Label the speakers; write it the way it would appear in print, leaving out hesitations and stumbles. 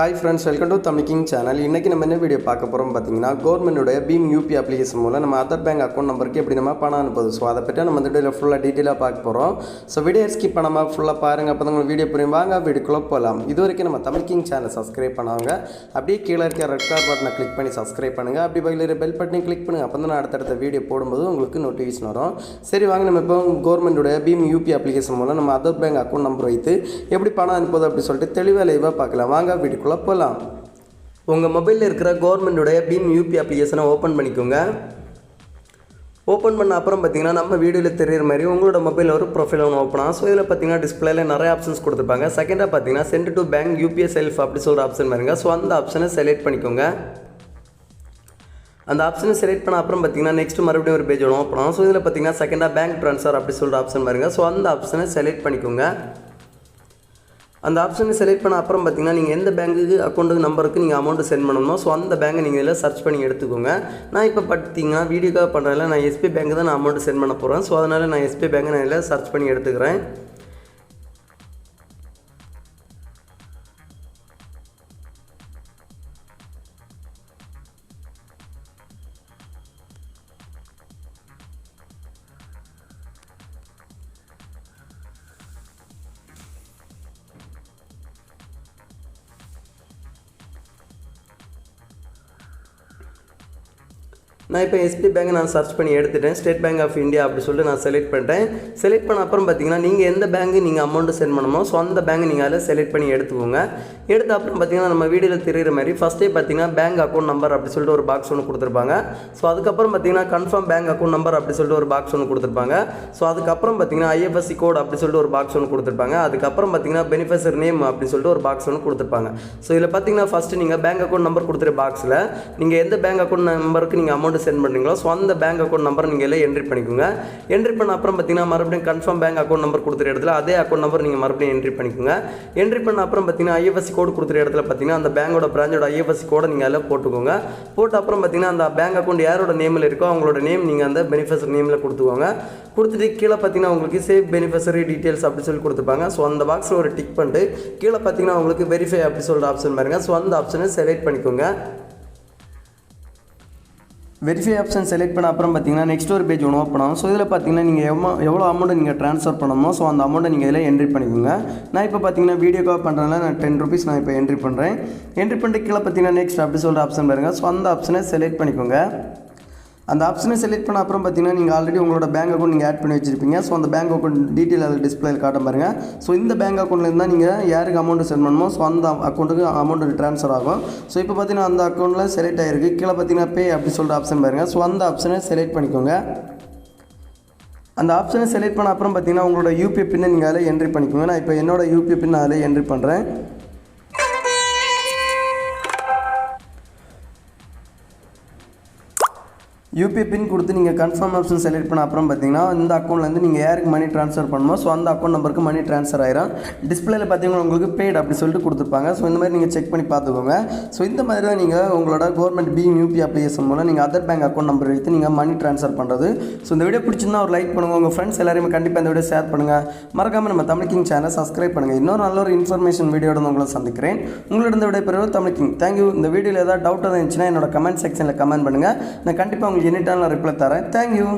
Speaker 1: Hi friends, welcome to Tamil King channel. இன்னைக்கு நம்ம என்ன வீடியோ பார்க்க போறோம் பாத்தீங்கன்னா கவர்மெண்டோட BHIM UPI அப்ளிகேஷன் மூலம் நம்ம அதர் பேங்க் அக்கவுண்ட் நம்பருக்கு எப்படி நம்ம பணம் அனுப்புறது சோ அத பத்தி நம்ம இந்த வீடியோல ஃபுல்லா டீடைலா பார்க்க போறோம். சோ வீடியோ ஸ்கிப் பண்ணாம ஃபுல்லா பாருங்க அப்பதான் உங்களுக்கு வீடியோ புரியும். வாங்க வீடியோக்குள்ள போலாம். இதுவரைக்கும் நம்ம Tamil King channel subscribe பண்ணாங்க. அப்படியே கீழ இருக்க ரெட் கலர் பட்டனை கிளிக் பண்ணி subscribe பண்ணுங்க. அப்படியே பக்கத்துல இருக்க பெல் பட்டனை கிளிக் பண்ணுங்க. அப்பதான் நான் அடுத்த வீடியோ போடும்போது உங்களுக்கு நோட்டிஃபிகேஷன் வரும். சரி வாங்க நம்ம இப்போ கவர்மெண்டோட BHIM UPI அப்ளிகேஷன் மூலம் நம்ம அதர் பேங்க் அக்கவுண்ட் நம்பர் வைத்து எப்படி பணம் அனுப்புறது அப்படி சொல்லிட்டு தெளிவா லைவா பார்க்கலாம். வாங்க வீடியோக்குள்ள போலாம். உங்கள் மொபைலில் இருக்கிற கவர்மெண்டோடைய BHIM UPI அப்ளிகேஷனை ஓப்பன் பண்ணிக்கோங்க. ஓப்பன் பண்ண அப்புறம் பார்த்தீங்கன்னா நம்ம வீடியோவில் தெரிகிற மாதிரி உங்களோட மொபைலில் ஒரு ப்ரொஃபைல் ஒன்று ஓப்பன் ஆகும். ஸோ இதில் பார்த்தீங்கன்னா டிஸ்பிளேல நிறைய ஆப்ஷன்ஸ் கொடுத்துருப்பாங்க. செகண்டாக பார்த்தீங்கன்னா sent to bank UPI self அப்படி சொல்கிற ஆப்ஷன் பாருங்க. ஸோ அந்த ஆப்ஷனை செலக்ட் பண்ணிக்கோங்க. அந்த ஆப்ஷனை செலக்ட் பண்ண அப்புறம் பார்த்தீங்கன்னா நெக்ஸ்ட் மறுபடியும் ஒரு பேஜ் ஒன்று ஓப்பன் ஆகும். ஸோ இதில் பார்த்தீங்கன்னா செகண்டாக பேங்க் ட்ரான்ஸ்ஃபர் அப்படி சொல்கிற ஆப்ஷன் பாருங்க. ஸோ அந்த ஆப்ஷனை செலக்ட் பண்ணிக்கோங்க. அந்த ஆப்ஷனை செலக்ட் பண்ண அப்புறம் பார்த்தீங்கன்னா நீங்கள் எந்த பேங்க்குக்கு அக்கௌண்ட்டு நம்பருக்கு நீங்கள் அமௌண்ட் சென்ட் பண்ணணுமோ ஸோ அந்த பேங்கை நீங்கள் இதில் சர்ச் பண்ணி எடுத்துக்கோங்க. நான் இப்போ பார்த்தீங்கன்னா வீடியோக்காக பண்ணுறதில்ல நான் SBI பேங்க்கு தான் நான் அமௌண்ட் சென்ட் பண்ண போகிறேன். ஸோ அதனால் நான் SBI பேங்கை நான் இதில் சர்ச் பண்ணி எடுத்துக்கிறேன். நான் இப்போ SBI பேங்கை நான் சர்ச் பண்ணி எடுத்துட்டேன். ஸ்டேட் பேங்க் ஆஃப் இந்தியா அப்படி சொல்லிட்டு நான் செலக்ட் பண்ணிட்டேன். செலக்ட் பண்ண அப்புறம் பார்த்தீங்கன்னா நீங்கள் எந்த பேங்க்கு நீங்கள் அமௌண்ட்டு சென்ட் பண்ணணுமோ ஸோ அந்த பேங்கை நீங்கள் அதில் செலக்ட் பண்ணி எடுத்துக்கோங்க. எடுத்த அப்புறம் பார்த்தீங்கன்னா நம்ம வீடியோவில் தெரிகிற மாதிரி ஃபஸ்ட்டே பார்த்தீங்கன்னா பேங்க் அக்கௌண்ட் நம்பர் அப்படி சொல்லிட்டு ஒரு பாக்ஸ் ஒன்று கொடுத்துருப்பாங்க. ஸோ அதுக்கப்புறம் பார்த்தீங்கன்னா கன்ஃபார்ம் பேங்க் அக்கௌண்ட் நம்பர் அப்படி சொல்லிட்டு ஒரு பாக்ஸ் ஒன்று கொடுத்துருப்பாங்க. ஸோ அதுக்கப்புறம் பார்த்தீங்கன்னா IFSC கோட் அப்படி சொல்லிட்டு ஒரு பாக்ஸ் ஒன்று கொடுத்துருப்பாங்க. அதுக்கப்புறம் பார்த்தீங்கன்னா பெனிஃபிஷரி நேம் அப்படி சொல்லிட்டு ஒரு பாக்ஸ் ஒன்று கொடுத்துருப்பாங்க. ஸோ இதில் பார்த்தீங்கன்னா ஃபஸ்ட்டு நீங்கள் பேங்க் அக்கௌண்ட் நம்பர் கொடுத்துரு பாக்ஸில் நீங்கள் எந்த பேங்க் அக்கௌண்ட் நம்பருக்கு நீங்கள் அமௌண்ட் சென்ட் பண்ணுறீங்களோ ஸோ அந்த பேங்க் அக்கௌண்ட் நம்பர் நீங்கள் எல்லாம் என்ட்ரி பண்ணிக்கோங்க. என்ட்ரி பண்ண அப்புறம் பார்த்தீங்கன்னா மறுபடியும் கன்ஃபார்ம் பேங்க் அக்கௌண்ட் நம்பர் கொடுத்துற இடத்துல அதே அக்கௌண்ட் நம்பர் நீங்கள் மறுபடியும் என்ட்ரி பண்ணிக்கோங்க. என்ட்ரி பண்ண அப்புறம் பார்த்தீங்கன்னா IFSC கோட் கொடுத்துற இடத்துல பார்த்தீங்கன்னா அந்த பேங்கோட பிரான்ச்சோட IFSC கோடை நீங்கள் அதில் போட்டுக்கோங்க. போட்ட அப்புறம் பார்த்தீங்கன்னா அந்த பேங்க் அக்கௌண்ட் யாரோட நேமில் இருக்கோ அவங்களோட நேம் நீங்கள் அந்த பெனிஃபிஷரி நேமில் கொடுத்துக்கோங்க. கொடுத்துட்டு கீழே பார்த்தீங்கன்னா உங்களுக்கு சேவ் பெனிஃபிஷரி டீட்டெயில்ஸ் அப்படி சொல்லி கொடுத்துருப்பாங்க. ஸோ அந்த பாக்ஸில் ஒரு டிக் பண்ணிட்டு கீழே பார்த்தீங்கன்னா உங்களுக்கு வெரிஃபை அப்படி சொல்கிற ஆப்ஷன் பாருங்கள். ஸோ அந்த ஆப்ஷனை செலக்ட் பண்ணிக்கோங்க. வெரிஃபை ஆப்ஷன் செலக்ட் பண்ண அப்புறம் பார்த்தீங்கன்னா நெக்ஸ்ட் ஒரு பேஜ் ஒன்று ஓப்பன் ஆகும். ஸோ இதில் பார்த்தீங்கன்னா நீங்கள் எவ்வளோ அமௌண்ட்டு நீங்கள் ட்ரான்ஸ்ஃபர் பண்ணணுமோ ஸோ அந்த அமௌண்ட்டை நீங்கள் இதில் என்ட்ரி பண்ணிக்கோங்க. நான் இப்போ பார்த்தீங்கன்னா வீடியோக்காக பண்ணுறதுனால நான் 10 rupees நான் இப்போ என்ட்ரி பண்ணுறேன். என்ட்ரி பண்ணிட்டு கீழே பார்த்தீங்கன்னா நெக்ஸ்ட் அப்படி சொல்கிற ஆப்ஷன் பாருங்கள். ஸோ அந்த ஆப்ஷனை செலக்ட் பண்ணிக்கோங்க. அந்த ஆப்ஷனை செலக்ட் பண்ண அப்புறம் பார்த்தீங்கன்னா நீங்கள் ஆல்ரெடி உங்களோட பேங்க் அக்கௌண்ட் நீங்கள் ஆட் பண்ணி வச்சிருப்பீங்க. ஸோ அந்த பேங்க் அக்கௌண்ட் டீட்டெயில் அதில் டிஸ்பிளேயில் காட்ட பாருங்கள். ஸோ இந்த பேங்க் அக்கௌண்ட்லேருந்து தான் நீங்கள் யாருக்கு அமௌண்ட் சென்ட் பண்ணணுமோ ஸோ அந்த அக்கௌண்ட்டுக்கு அமௌண்ட் ட்ரான்ஸ்ஃபர் ஆகும். ஸோ இப்போ பார்த்தீங்கன்னா அந்த அக்கௌண்ட்டில் செலக்ட் ஆகிருக்கு. கீழே பார்த்தீங்கன்னா பே அப்படி சொல்கிற ஆப்ஷன் பாருங்கள். ஸோ அந்த ஆப்ஷனை செலக்ட் பண்ணிக்கோங்க. அந்த ஆப்ஷனை செலக்ட் பண்ண அப்புறம் பார்த்தீங்கன்னா உங்களோட UPI பின்னை நீங்கள் அதில் என்ட்ரி பண்ணிக்கோங்க. நான் இப்போ என்னோட UPI பின் அதில் என்ட்ரி பண்ணுறேன். UPI பின் கொடுத்து நீங்கள் கன்ஃபார்ம் ஆப்ஷன் செலக்ட் பண்ண அப்புறம் பார்த்தீங்கன்னா இந்த அக்கௌண்ட்லேருந்து நீங்கள் யாருக்கு மணி ட்ரான்ஸ்ஃபர் பண்ணணுமோ ஸோ அந்த அக்கௌண்ட் நம்பருக்கு மணி ட்ரான்ஸ்ஃபர் ஆயிரும். டிஸ்பிளேல பார்த்தீங்கன்னா உங்களுக்கு பெய்ட் அப்படி சொல்லிட்டு கொடுத்துருப்பாங்க. ஸோ இந்த மாதிரி நீங்கள் செக் பண்ணி பார்த்துக்கோங்க. ஸோ இந்த மாதிரி தான் நீங்கள் உங்களோட கவர்மெண்ட் BHIM UPI அப்ளிகேஷன் மூலம் நீங்கள் அதர் பேங்க் அக்கௌண்ட் நம்பர் வைத்து நீங்கள் மணி ட்ரான்ஸ்ஃபர் பண்ணுறது. ஸோ இந்த வீடியோ பிடிச்சிருந்தா ஒரு லைக் பண்ணுங்கள். உங்கள் ஃப்ரெண்ட்ஸ் எல்லாருமே கண்டிப்பாக இந்த வீடியோ ஷேர் பண்ணுங்கள். மறக்காமல் நம்ம Tamil King சேனலை சப்ஸ்கிரைப் பண்ணுங்கள். இன்னொரு நல்ல ஒரு இன்ஃபர்மேஷன் வீடியோட உங்களை சந்திக்கிறேன். உங்களோட இந்த வீடியோ பெறுவது Tamil King. தேங்க்யூ. இந்த வீடியோவில் ஏதாவது டவுட் இருந்துச்சுன்னா என்னோட கமெண்ட் செக்ஷனில் கமெண்ட் பண்ணுங்கள். நான் கண்டிப்பாக உங்களுக்கு எனி டைம் ரிப்ளை தரேன். Thank you.